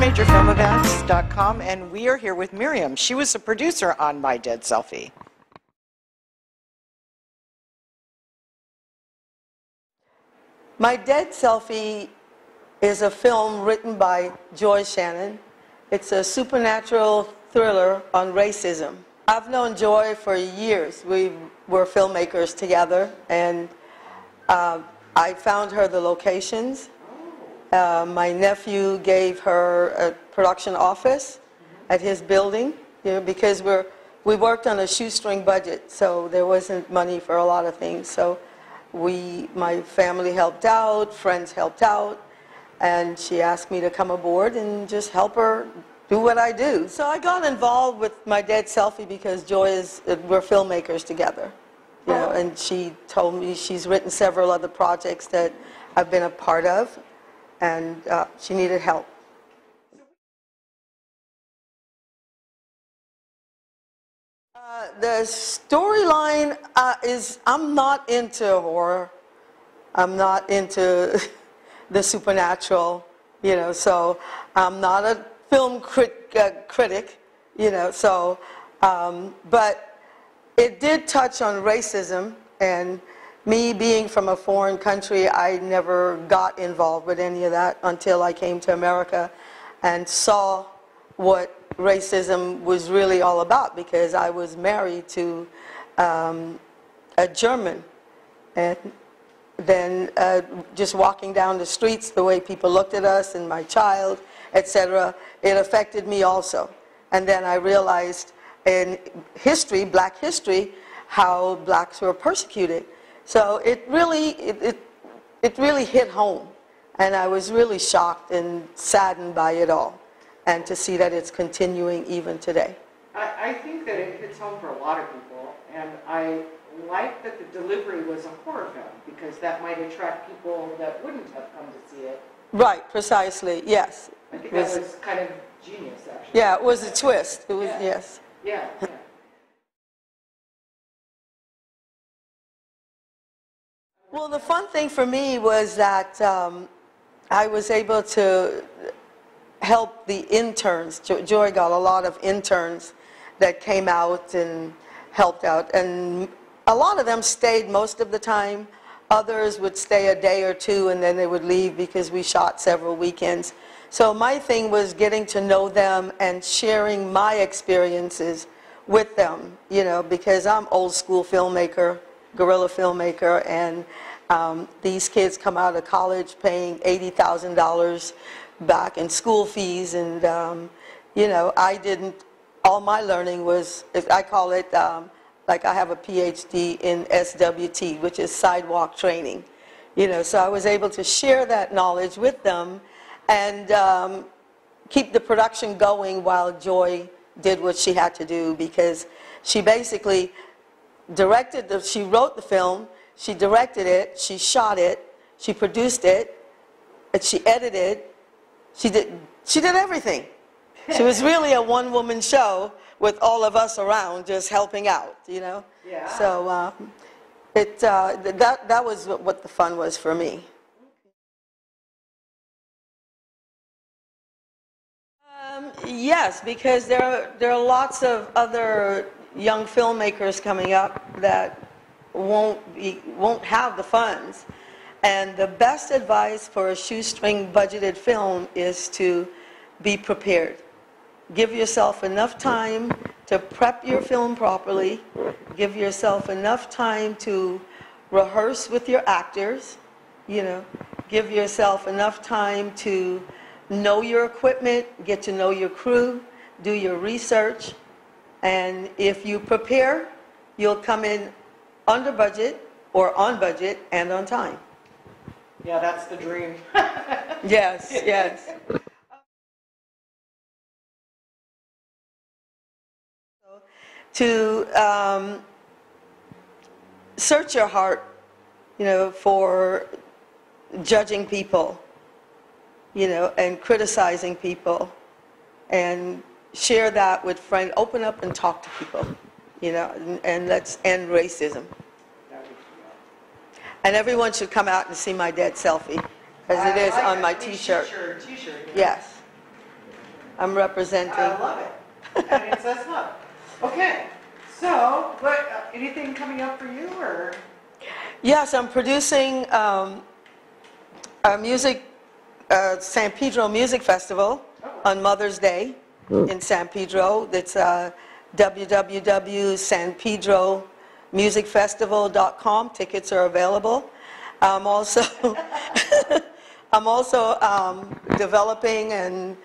majorfilmevents.com, and we are here with Miriam. She was a producer on My Dead Selfie. My Dead Selfie is a film written by Joy Shannon. It's a supernatural thriller on racism. I've known Joy for years. We were filmmakers together, and I found her the locations. My nephew gave her a production office at his building, because we worked on a shoestring budget, so there wasn't money for a lot of things. So my family helped out, friends helped out, and she asked me to come aboard and just help her do what I do. So I got involved with My Dead Selfie because we're filmmakers together. And she told me she's written several other projects that I've been a part of, and she needed help. The storyline is, I'm not into horror. I'm not into the supernatural, so I'm not a film critic, but it did touch on racism, and me being from a foreign country, I never got involved with any of that until I came to America and saw what racism was really all about, because I was married to a German, and then just walking down the streets, the way people looked at us and my child, etc., it affected me also. And then I realized in history, black history, how blacks were persecuted. So it really hit home, and I was really shocked and saddened by it all, and to see that it's continuing even today. I think that it hits home for a lot of people, and I like that the delivery was a horror film, because that might attract people that wouldn't have come to see it. Right, precisely, yes. I think that was kind of genius, actually. Yeah, it was a twist. It was, yes. Yeah. Well, the fun thing for me was that I was able to help the interns. Joy got a lot of interns that came out and helped out, and a lot of them stayed most of the time. Others would stay a day or two, and then they would leave because we shot several weekends. So my thing was getting to know them and sharing my experiences with them, because I'm old school filmmaker, guerrilla filmmaker, and these kids come out of college paying $80,000 back in school fees, and all my learning was, I call it, like I have a PhD in SWT, which is sidewalk training. So I was able to share that knowledge with them and keep the production going while Joy did what she had to do, because she basically she wrote the film, she directed it, she shot it, she produced it, and she edited. She did everything. She was really a one-woman show with all of us around just helping out, Yeah. So that was what the fun was for me. Yes, because there are lots of other young filmmakers coming up that won't have the funds. And the best advice for a shoestring budgeted film is to be prepared. Give yourself enough time to prep your film properly. Give yourself enough time to rehearse with your actors. Give yourself enough time to know your equipment, get to know your crew, do your research. And if you prepare, you'll come in under budget or on budget and on time. Yeah, that's the dream. Yes, yes. To search your heart, for judging people, and criticizing people, and share that with friends. Open up and talk to people, and let's end racism. And everyone should come out and see My Dead Selfie, as it is on my T-shirt. T-shirt, yes. I'm representing. I love it. And it says love. Okay. So, anything coming up for you, or? Yes, I'm producing a San Pedro Music Festival on Mother's Day in San Pedro. It's www.sanpedromusicfestival.com. Tickets are available. I'm also developing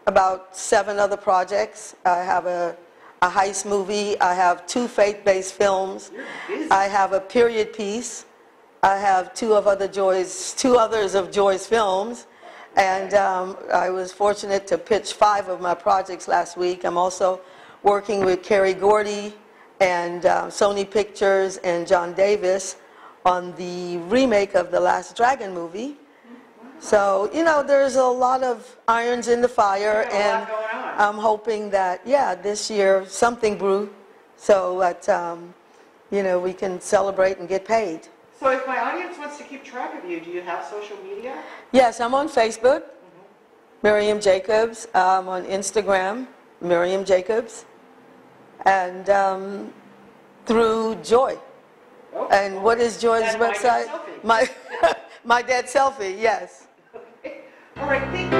about 7 other projects. I have a heist movie. I have 2 faith-based films. I have a period piece. I have 2 others of Joy's films. And I was fortunate to pitch 5 of my projects last week. I'm also working with Carrie Gordy and Sony Pictures and John Davis on the remake of the Last Dragon movie. So, you know, there's a lot of irons in the fire, and I'm hoping that, this year something brew so that, you know, we can celebrate and get paid. So if my audience wants to keep track of you, do you have social media? Yes, I'm on Facebook, Miriam Jacobs. I'm on Instagram, Miriam Jacobs, and through Joy. Oh, and what is Joy's website? My Dead Selfie. My Dead Selfie, yes. Okay. All right, thank you.